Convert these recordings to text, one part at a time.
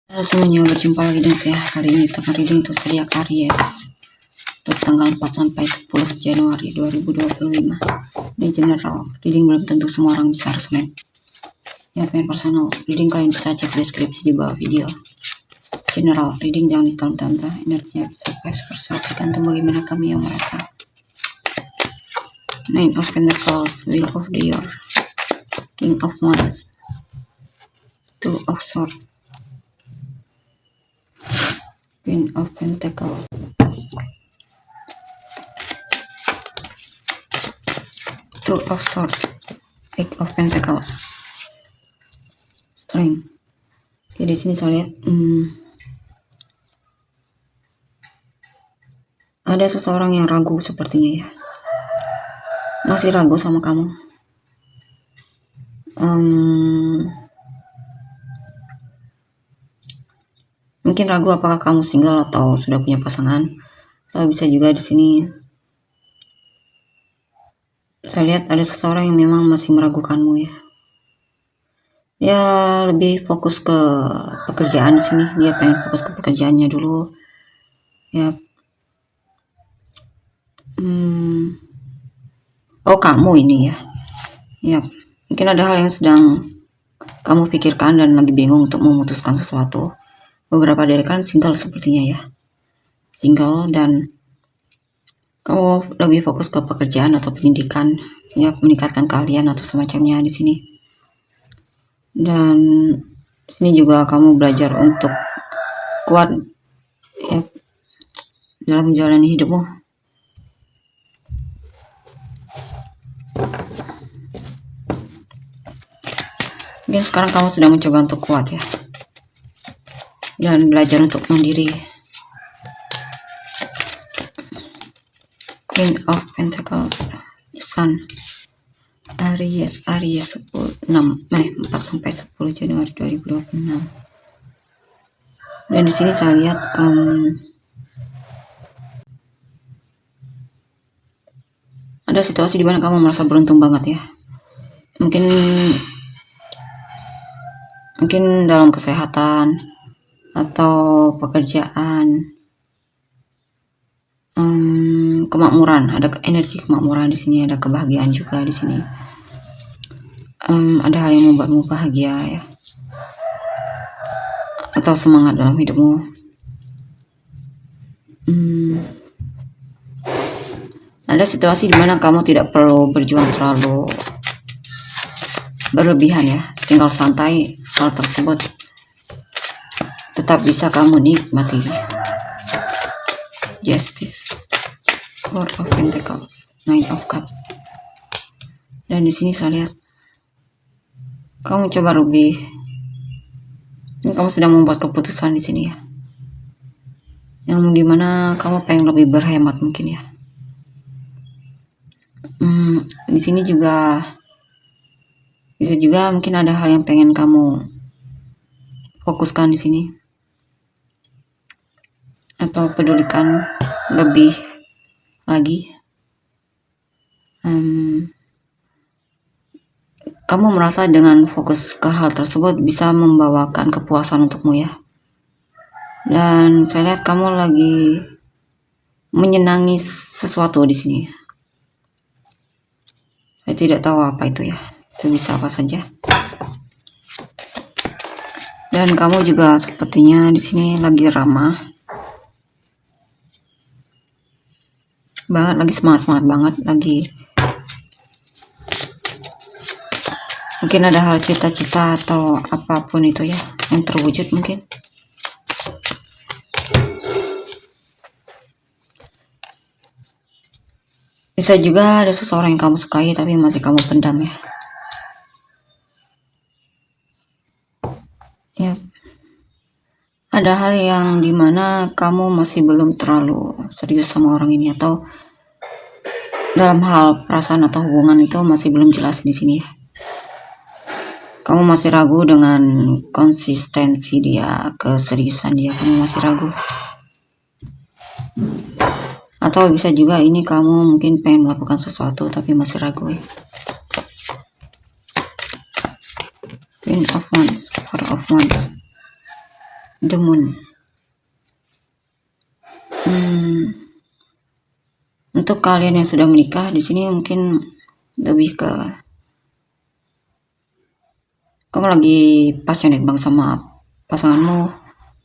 Halo semuanya, berjumpa lagi dengan saya. Kali ini untuk reading untuk zodiak Aries untuk tanggal 4 sampai 10 Januari 2025. Ini general, reading belum tentu semua orang bisa resonate. Ya, pengen personal reading kalian bisa cek deskripsi di bawah video. General reading jangan ditantang-tantang, energinya bisa vice versa, tergantung bagaimana kami yang merasa. Nine of Pentacles, Wheel of the Year, King of Wands, Two of Swords, Queen of Pentacles, Two of Swords, Eight of Pentacles, Strength. Oke, di sini saya lihat ada seseorang yang ragu sepertinya ya, masih ragu sama kamu. Mungkin ragu apakah kamu single atau sudah punya pasangan, atau bisa juga di sini saya lihat ada seseorang yang memang masih meragukanmu ya. Dia lebih fokus ke pekerjaan di sini, dia pengen fokus ke pekerjaannya dulu ya. Oh, kamu ini ya. Ya, mungkin ada hal yang sedang kamu pikirkan dan lagi bingung untuk memutuskan sesuatu. Beberapa dari kalian single sepertinya ya, single, dan kamu lebih fokus ke pekerjaan atau pendidikan ya, meningkatkan kalian atau semacamnya di sini. Dan sini juga kamu belajar untuk kuat ya dalam menjalani hidupmu. Mungkin sekarang kamu sedang mencoba untuk kuat ya, dan belajar untuk mandiri. Queen of Pentacles, Sun, Aries 4 sampai 10 Januari 2026. Dan di sini saya lihat ada situasi di mana kamu merasa beruntung banget ya. Mungkin dalam kesehatan atau pekerjaan, kemakmuran, ada energi kemakmuran di sini, ada kebahagiaan juga di sini. Ada hal yang membuatmu bahagia ya, atau semangat dalam hidupmu. Ada situasi di mana kamu tidak perlu berjuang terlalu berlebihan ya, tinggal santai. Hal tersebut tetap bisa kamu nikmati. Justice, Four of Pentacles, Nine of Cups. Dan di sini saya lihat kamu coba lebih, kamu sedang membuat keputusan di sini ya, yang dimana kamu pengen lebih berhemat mungkin ya. Di sini juga bisa juga mungkin ada hal yang pengen kamu fokuskan di sini atau pedulikan lebih lagi. Kamu merasa dengan fokus ke hal tersebut bisa membawakan kepuasan untukmu ya. Dan saya lihat kamu lagi menyenangi sesuatu di sini. Saya tidak tahu apa itu ya. Itu bisa apa saja. Dan kamu juga sepertinya di sini lagi ramah banget, lagi semangat banget, lagi mungkin ada hal cita-cita atau apapun itu ya yang terwujud mungkin. Bisa juga ada seseorang yang kamu sukai tapi masih kamu pendam ya. Ya, ada hal yang dimana kamu masih belum terlalu serius sama orang ini, atau dalam hal perasaan atau hubungan itu masih belum jelas di sini ya. Kamu masih ragu dengan konsistensi dia, keseriusan dia, kamu masih ragu. Atau bisa juga ini kamu mungkin pengen melakukan sesuatu tapi masih ragu ya. Queen of Wands, Four of Wands, The Moon. Untuk kalian yang sudah menikah di sini mungkin lebih ke kamu lagi passionate banget sama pasanganmu,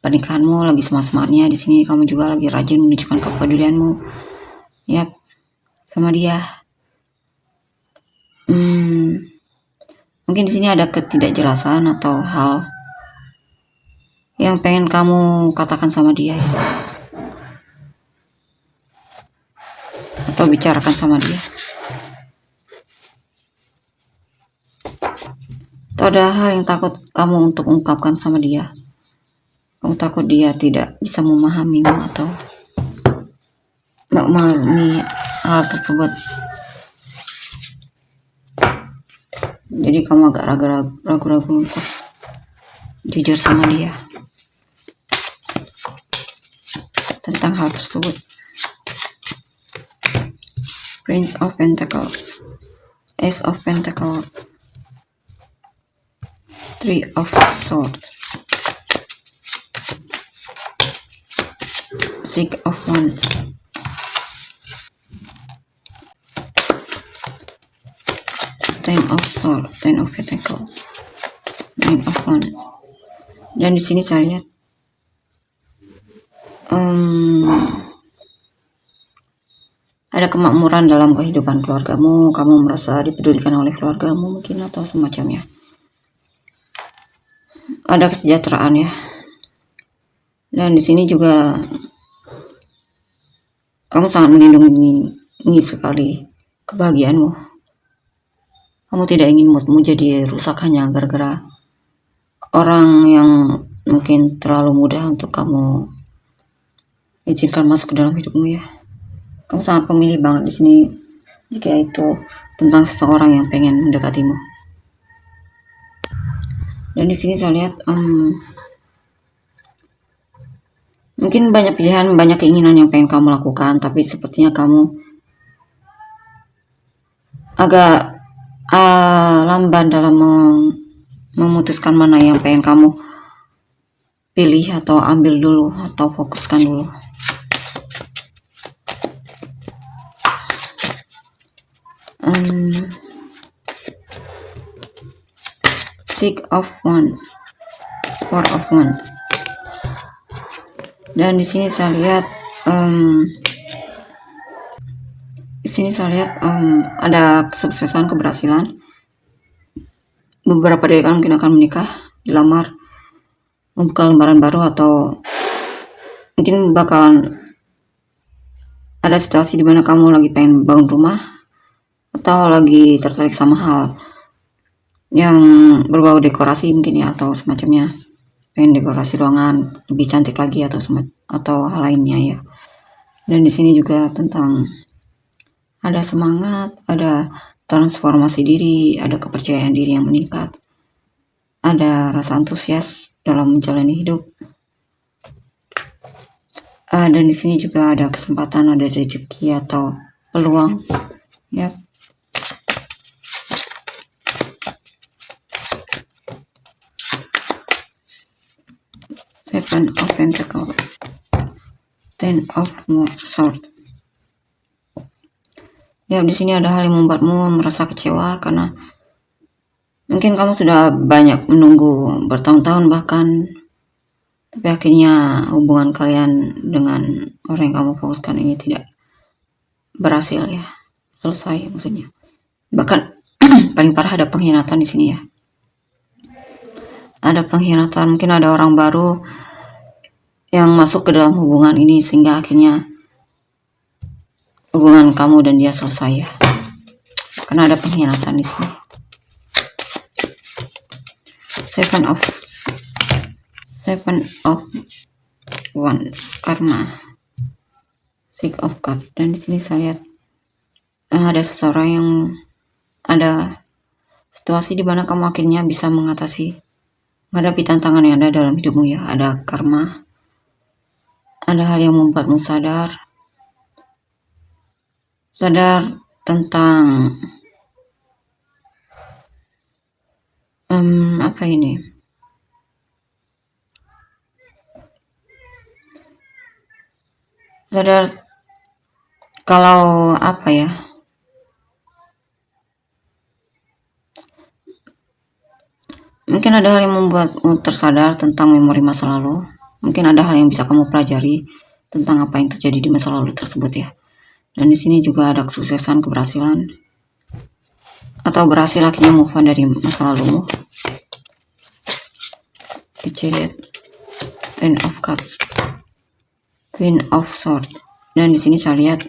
pernikahanmu lagi semangat-semangatnya. Di sini kamu juga lagi rajin menunjukkan kepedulianmu, ya, sama dia. Mungkin di sini ada ketidakjelasan atau hal yang pengen kamu katakan sama dia, atau bicarakan sama dia. Atau ada hal yang takut kamu untuk ungkapkan sama dia. Kamu takut dia tidak bisa memahamimu atau memahami hal tersebut. Jadi kamu agak ragu-ragu untuk jujur sama dia tentang hal tersebut. Prince of Pentacles, Ace of Pentacles, Three of Swords, Six of Wands, Ten of Swords, Ten of Pentacles, Nine of Wands. Dan di sini saya lihat ada kemakmuran dalam kehidupan keluargamu. Kamu merasa dipedulikan oleh keluargamu mungkin, atau semacamnya. Ada kesejahteraan, ya. Dan di sini juga kamu sangat melindungi sekali kebahagiaanmu. Kamu tidak ingin moodmu jadi rusak hanya gara-gara orang yang mungkin terlalu mudah untuk kamu izinkan masuk ke dalam hidupmu, ya. Kamu sangat pemilih banget di sini jika itu tentang seseorang yang pengen mendekatimu. Dan di sini saya lihat mungkin banyak pilihan, banyak keinginan yang pengen kamu lakukan, tapi sepertinya kamu agak lamban dalam memutuskan mana yang pengen kamu pilih atau ambil dulu atau fokuskan dulu. Six of Wands, Four of Wands. Dan di sini saya lihat ada kesuksesan, keberhasilan. Beberapa dari kalian mungkin akan menikah, dilamar, membuka lembaran baru, atau mungkin bakalan ada situasi di mana kamu lagi pengen bangun rumah atau lagi tertarik sama hal yang berbau dekorasi mungkin, ya, atau semacamnya, pengen dekorasi ruangan lebih cantik lagi atau hal lainnya, ya. Dan di sini juga tentang ada semangat, ada transformasi diri, ada kepercayaan diri yang meningkat, ada rasa antusias dalam menjalani hidup. Dan di sini juga ada kesempatan, ada rezeki atau peluang, ya. Seven of Pentacles, Ten of Swords. Ya, di sini ada hal yang membuatmu merasa kecewa karena mungkin kamu sudah banyak menunggu bertahun-tahun bahkan, tapi akhirnya hubungan kalian dengan orang yang kamu fokuskan ini tidak berhasil, ya, selesai maksudnya. Bahkan paling parah ada pengkhianatan di sini, ya. Ada pengkhianatan, mungkin ada orang baru yang masuk ke dalam hubungan ini sehingga akhirnya hubungan kamu dan dia selesai, ya. Karena ada pengkhianatan di sini. Seven of Wands, Karma, Six of Cups. Dan di sini saya lihat ada seseorang yang ada situasi di mana kamu akhirnya bisa menghadapi tantangan yang ada dalam hidupmu, ya. Ada karma, ada hal yang membuatmu sadar tentang sadar kalau apa ya, mungkin ada hal yang membuatmu tersadar tentang memori masa lalu. Mungkin ada hal yang bisa kamu pelajari tentang apa yang terjadi di masa lalu tersebut ya. Dan di sini juga ada kesuksesan, keberhasilan, atau berhasil akhirnya move on dari masa lalumu. Kejadian Ten of Cups, Queen of Swords. Dan di sini saya lihat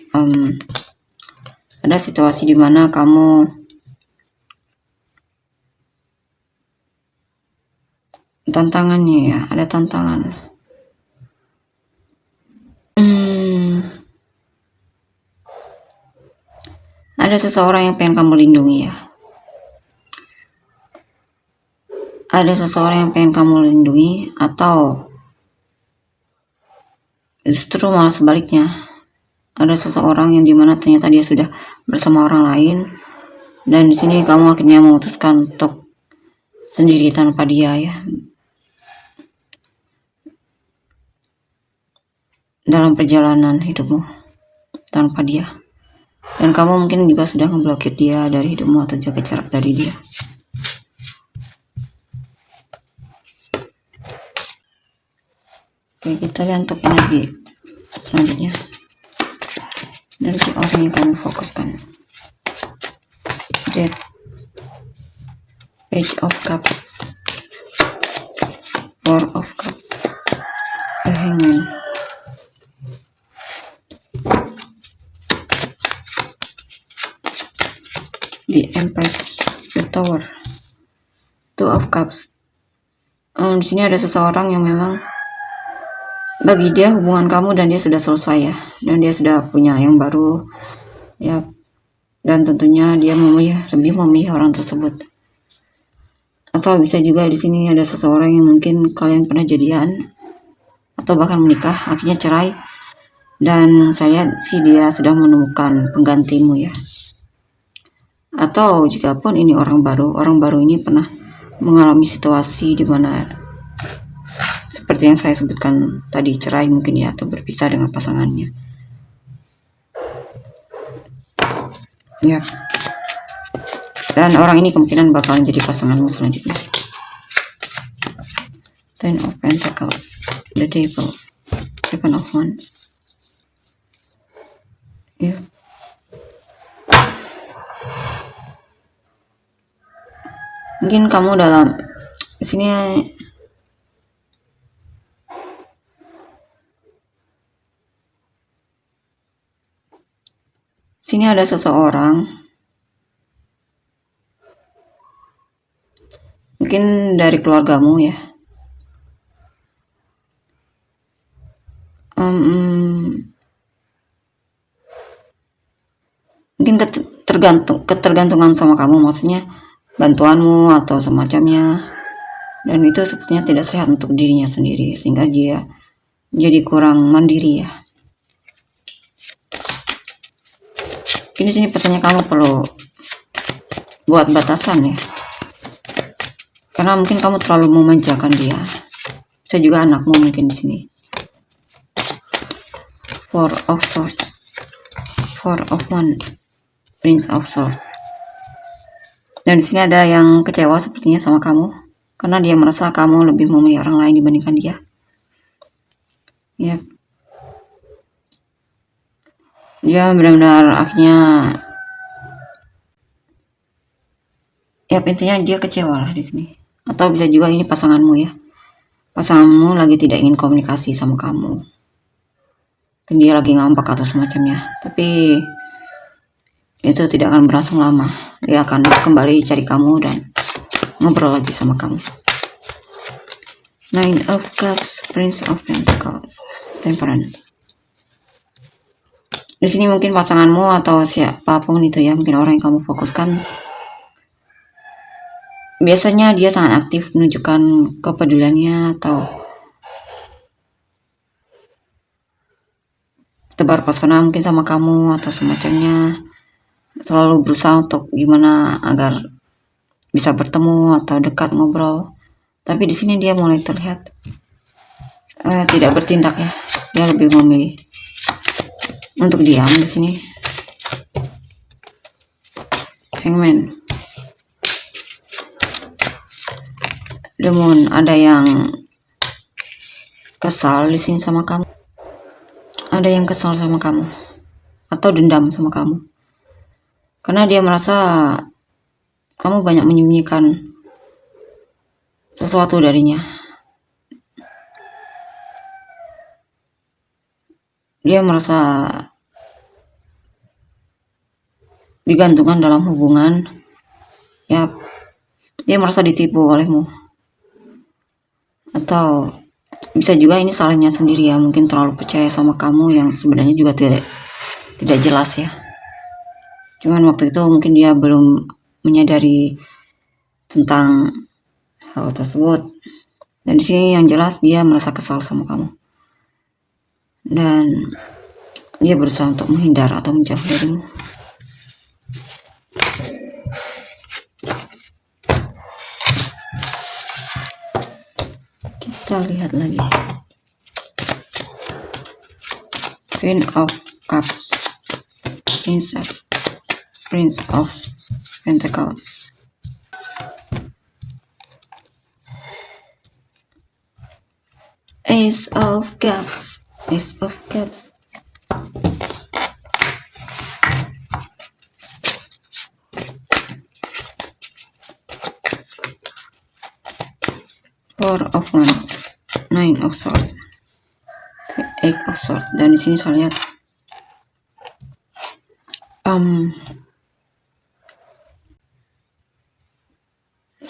ada situasi di mana kamu tantangannya ya, ada tantangan. Ada seseorang yang pengen kamu lindungi ya. Ada seseorang yang pengen kamu lindungi, atau justru malah sebaliknya. Ada seseorang yang dimana ternyata dia sudah bersama orang lain, dan di sini kamu akhirnya memutuskan untuk sendiri tanpa dia ya, dalam perjalanan hidupmu tanpa dia. Dan kamu mungkin juga sudah memblokir dia dari hidupmu atau jaga jarak dari dia. Oke, kita lihat untuk energi selanjutnya. Energi orang yang kamu fokuskan. Death, Page of Cups, Four of Cups, The Hangman, The Empress, The Tower, Two of Cups. Di sini ada seseorang yang memang bagi dia hubungan kamu dan dia sudah selesai ya, dan dia sudah punya yang baru ya, dan tentunya dia lebih memilih orang tersebut. Atau bisa juga di sini ada seseorang yang mungkin kalian pernah jadian atau bahkan menikah, akhirnya cerai, dan saya lihat sih dia sudah menemukan penggantimu ya. Atau jika pun ini orang baru ini pernah mengalami situasi di mana seperti yang saya sebutkan tadi, cerai mungkin ya, atau berpisah dengan pasangannya ya. Dan orang ini kemungkinan bakalan jadi pasanganmu selanjutnya. Ten of Pentacles, The Devil, Seven of Wands ya. Mungkin kamu dalam sini ada seseorang mungkin dari keluargamu ya. Mungkin ketergantungan sama kamu, maksudnya bantuanmu atau semacamnya, dan itu sepertinya tidak sehat untuk dirinya sendiri, sehingga dia jadi kurang mandiri ya. Ini sini pesannya kamu perlu buat batasan ya, karena mungkin kamu terlalu memanjakan dia. Bisa juga anakmu mungkin di sini. Four of Swords, Four of Wands, Prince of Swords. Dan di sini ada yang kecewa sepertinya sama kamu, karena dia merasa kamu lebih memilih orang lain dibandingkan dia. Ya. Dia benar-benar akhirnya ya, intinya dia kecewa lah di sini. Atau bisa juga ini pasanganmu ya. Pasanganmu lagi tidak ingin komunikasi sama kamu. Dan dia lagi ngambek atau semacamnya. Tapi itu tidak akan berlangsung lama. Dia akan kembali cari kamu dan ngobrol lagi sama kamu. Nine of Cups, Prince of Pentacles, Temperance. Di sini mungkin pasanganmu atau siapapun itu ya, mungkin orang yang kamu fokuskan, biasanya dia sangat aktif menunjukkan kepeduliannya atau tebar pesona mungkin sama kamu atau semacamnya, selalu berusaha untuk gimana agar bisa bertemu atau dekat ngobrol. Tapi di sini dia mulai terlihat tidak bertindak ya, dia lebih memilih untuk diam di sini. Hangman, The Moon, ada yang kesal di sini sama kamu. Ada yang kesal sama kamu atau dendam sama kamu. Karena dia merasa kamu banyak menyembunyikan sesuatu darinya. Dia merasa digantungkan dalam hubungan. Ya, dia merasa ditipu olehmu. Atau bisa juga ini salahnya sendiri ya, mungkin terlalu percaya sama kamu yang sebenarnya juga tidak jelas ya. Cuman waktu itu mungkin dia belum menyadari tentang hal tersebut. Dan di sini yang jelas dia merasa kesal sama kamu. Dan dia berusaha untuk menghindar atau menjauh darimu. Kita lihat lagi. Queen of Cups, Princess, Prince of Pentacles, Ace of Cups, Ace of Cups, Four of Wands, Nine of Swords, Eight of Swords. Dan di sini saya lihat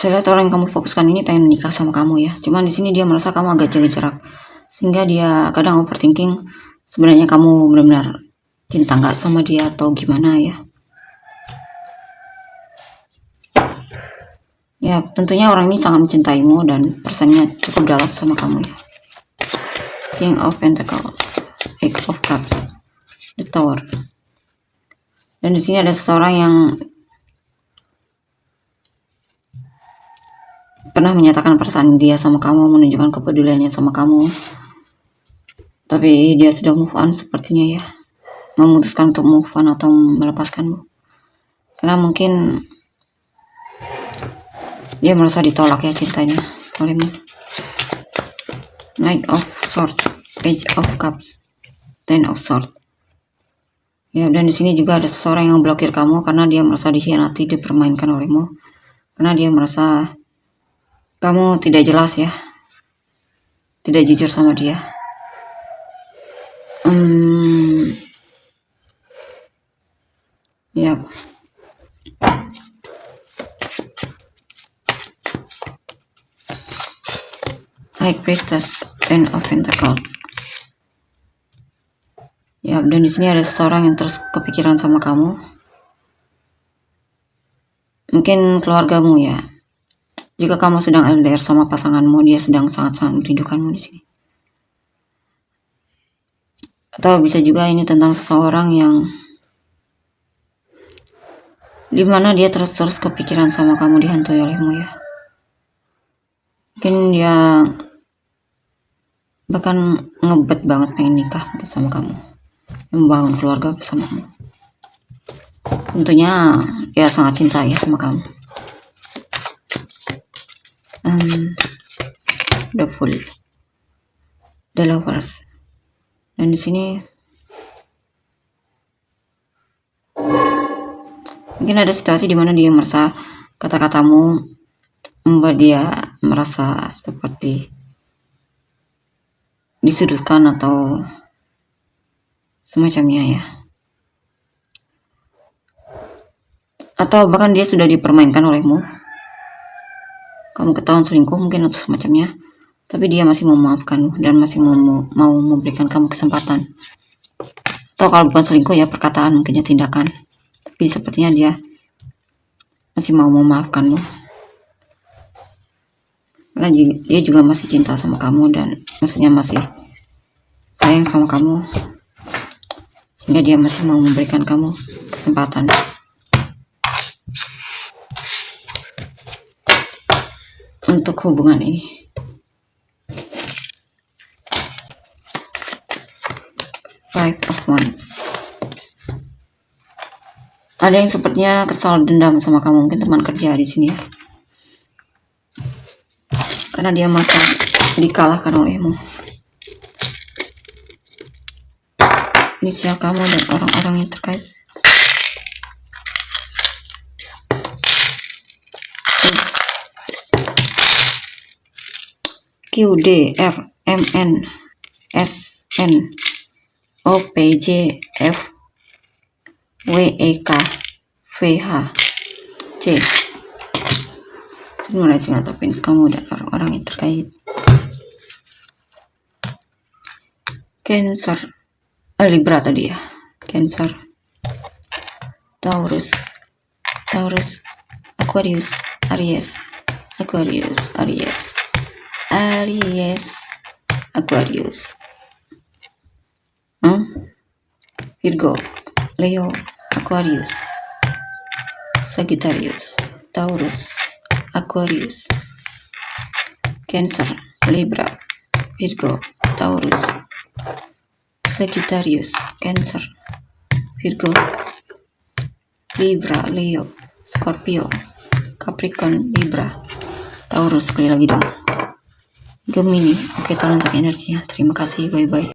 saya lihat orang yang kamu fokuskan ini pengen menikah sama kamu ya. Cuman di sini dia merasa kamu agak jaga jarak, sehingga dia kadang overthinking. Sebenarnya kamu benar-benar cinta nggak sama dia atau gimana ya? Ya tentunya orang ini sangat mencintaimu dan perasaannya cukup dalam sama kamu ya. King of Pentacles, Eight of Cups, The Tower. Dan di sini ada seseorang yang pernah menyatakan perasaan dia sama kamu, menunjukkan kepeduliannya sama kamu. Tapi dia sudah move on sepertinya ya. Memutuskan untuk move on atau melepaskanmu. Karena mungkin dia merasa ditolak ya cintanya olehmu. Knight of Swords, Page of Cups, Ten of Swords. Ya, dan di sini juga ada seseorang yang blokir kamu karena dia merasa dikhianati, dipermainkan olehmu. Karena dia merasa kamu tidak jelas ya, tidak jujur sama dia. Ya. High Priestess, Ten of Pentacles. Ya, dan di sini ada seseorang yang terus kepikiran sama kamu. Mungkin keluargamu ya. Jika kamu sedang LDR sama pasanganmu, dia sedang sangat-sangat merindukanmu di sini. Atau bisa juga ini tentang seseorang yang dimana dia terus kepikiran sama kamu, dihantui olehmu ya. Mungkin dia bahkan ngebet banget pengen nikah sama kamu, membangun keluarga bersamamu. Tentunya dia sangat cinta ya sama kamu. The Fool, The Lovers. Dan di sini mungkin ada situasi di mana dia merasa kata-katamu membuat dia merasa seperti disudutkan atau semacamnya ya. Atau bahkan dia sudah dipermainkan olehmu. Kamu ketahuan selingkuh mungkin atau semacamnya. Tapi dia masih mau memaafkanmu dan masih mau memberikan kamu kesempatan. Atau kalau bukan selingkuh ya perkataan, mungkinnya tindakan. Tapi sepertinya dia masih mau memaafkanmu. Karena dia juga masih cinta sama kamu dan maksudnya masih sayang sama kamu. Sehingga dia masih mau memberikan kamu kesempatan. Untuk hubungan ini. Five of Wands, Ada yang sepertinya kesal dendam sama kamu, mungkin teman kerja di sini ya. Karena dia merasa dikalahkan olehmu. Inisial kamu dan orang-orang yang terkait. Q, D, R, M, N, S, N, O, P, J, F, W, E, K, V, H, C. Mulai atau penis kamu dan orang-orang yang terkait. Cancer, Libra tadi ya. Cancer, Taurus, Aquarius, Aries, Aquarius, Virgo, Leo, Aquarius, Sagittarius, Taurus, Aquarius, Cancer, Libra, Virgo, Taurus, Sagittarius, Cancer, Virgo, Libra, Leo, Scorpio, Capricorn, Libra, Taurus, sekali lagi dong, Gemini. Oke, tolong untuk energinya. Terima kasih, bye-bye.